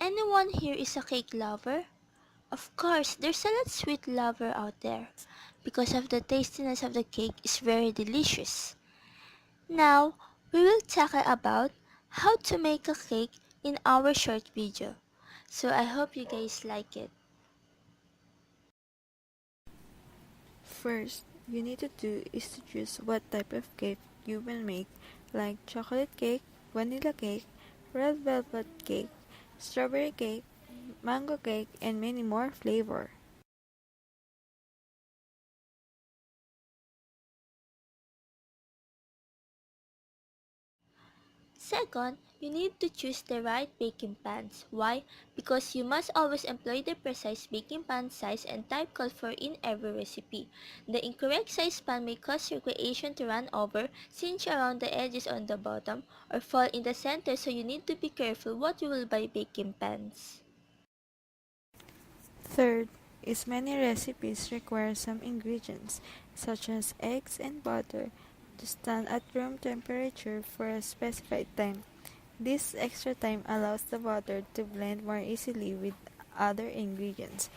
Anyone here is a cake lover? Of course, there's a lot sweet lover out there because of the tastiness of the cake is very delicious. Now, we will talk about how to make a cake in our short video. So I hope you guys like it. First, you need to do is to choose what type of cake you will make, like chocolate cake, vanilla cake, red velvet cake, strawberry cake, mango cake, and many more flavor. Second, you need to choose the right baking pans. Why? Because you must always employ the precise baking pan size and type called for in every recipe. The incorrect size pan may cause your creation to run over, singe around the edges on the bottom, or fall in the center, so you need to be careful what you will buy baking pans. Third, is many recipes require some ingredients, such as eggs and butter, to stand at room temperature for a specified time. This extra time allows the butter to blend more easily with other ingredients.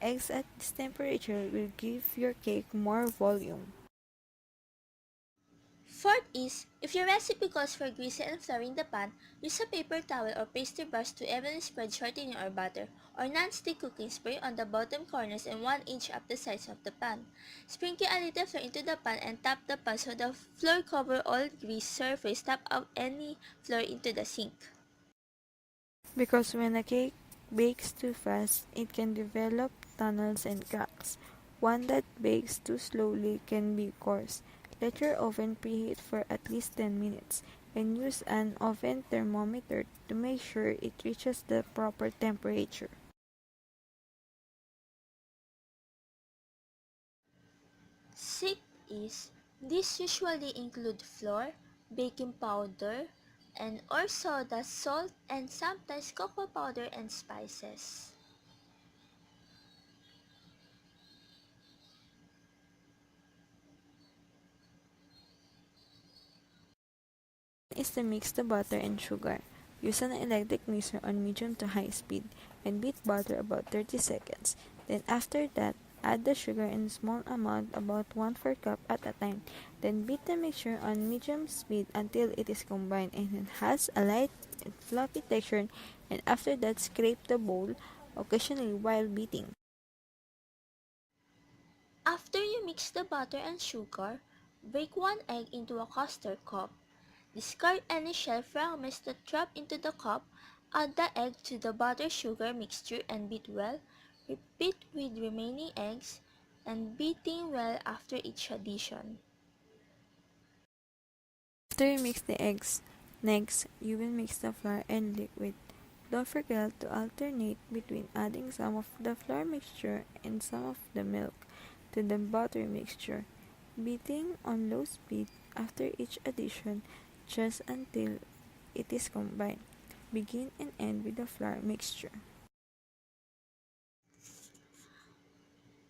Eggs at this temperature will give your cake more volume. Fourth is, if your recipe calls for greasy and flour in the pan, use a paper towel or pastry brush to evenly spread shortening or butter, or non-stick cooking spray on the bottom corners and 1 inch up the sides of the pan. Sprinkle a little flour into the pan and tap the pan so the flour cover all grease surface. Tap out any flour into the sink. Because when a cake bakes too fast, it can develop tunnels and cracks. One that bakes too slowly can be coarse. Let your oven preheat for at least 10 minutes and use an oven thermometer to make sure it reaches the proper temperature. Sixth is, these usually include flour, baking powder, and or soda, salt, and sometimes cocoa powder and spices. Is to mix the butter and sugar. Use an electric mixer on medium to high speed and beat butter about 30 seconds. Then after that, add the sugar in a small amount, about 1/4 cup at a time. Then beat the mixture on medium speed until it is combined and it has a light and fluffy texture, and after that scrape the bowl occasionally while beating. After you mix the butter and sugar, break 1 egg into a custard cup. Discard any shell fragments that drop into the cup. Add the egg to the butter-sugar mixture and beat well. Repeat with remaining eggs and beating well after each addition. After you mix the eggs, next you will mix the flour and liquid. Don't forget to alternate between adding some of the flour mixture and some of the milk to the butter mixture, beating on low speed after each addition just until it is combined. Begin and end with the flour mixture.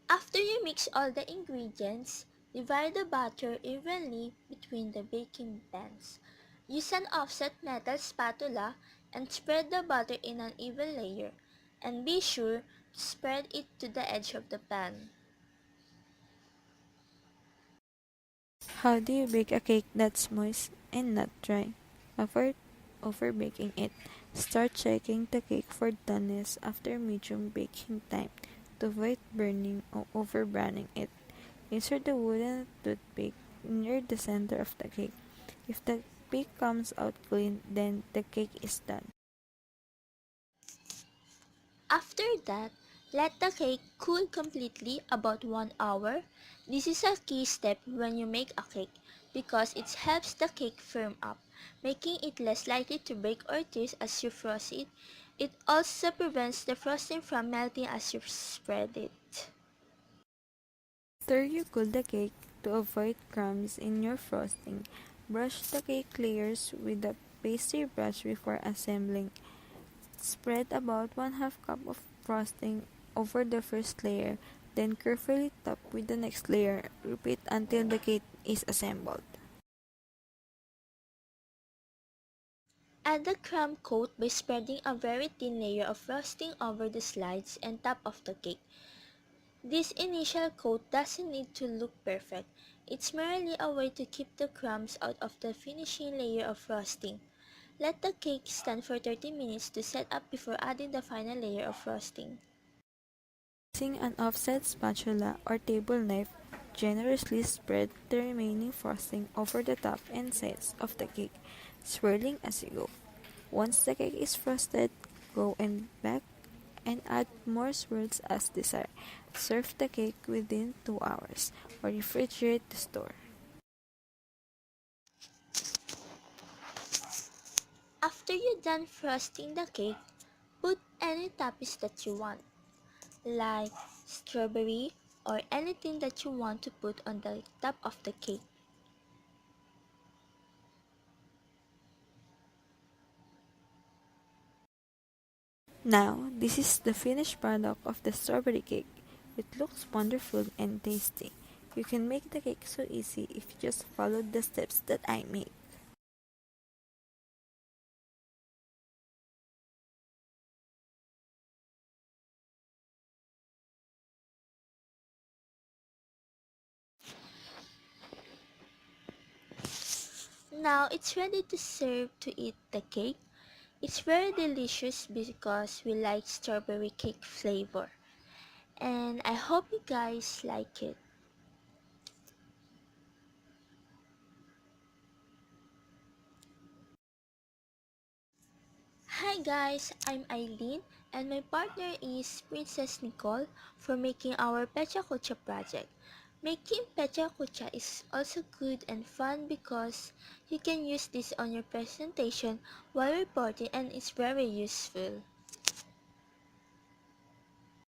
After you mix all the ingredients, divide the batter evenly between the baking pans. Use an offset metal spatula and spread the butter in an even layer, and be sure to spread it to the edge of the pan. How do you bake a cake that's moist and not dry? Avoid overbaking it. Start checking the cake for doneness after medium baking time to avoid burning or overbrowning it. Insert the wooden toothpick near the center of the cake. If the pick comes out clean, then the cake is done. After that, let the cake cool completely about 1 hour. This is a key step when you make a cake because it helps the cake firm up, making it less likely to break or tear as you frost it. It also prevents the frosting from melting as you spread it. After you cool the cake, to avoid crumbs in your frosting, brush the cake layers with a pastry brush before assembling. Spread about 1/2 cup of frosting over the first layer, then carefully top with the next layer. Repeat until the cake is assembled. Add the crumb coat by spreading a very thin layer of frosting over the sides and top of the cake. This initial coat doesn't need to look perfect. It's merely a way to keep the crumbs out of the finishing layer of frosting. Let the cake stand for 30 minutes to set up before adding the final layer of frosting. Using an offset spatula or table knife, generously spread the remaining frosting over the top and sides of the cake, swirling as you go. Once the cake is frosted, go and back and add more swirls as desired. Serve the cake within 2 hours or refrigerate to store. After you're done frosting the cake, put any toppings that you want, like strawberry or anything that you want to put on the top of the cake. Now, this is the finished product of the strawberry cake. It looks wonderful and tasty. You can make the cake so easy if you just follow the steps that I made. Now it's ready to serve to eat the cake. It's very delicious because we like strawberry cake flavor. And I hope you guys like it. Hi guys, I'm Eileen and my partner is Princess Nicole for making our Pecha Kucha project. Making Pecha Kucha is also good and fun because you can use this on your presentation while reporting and it's very useful.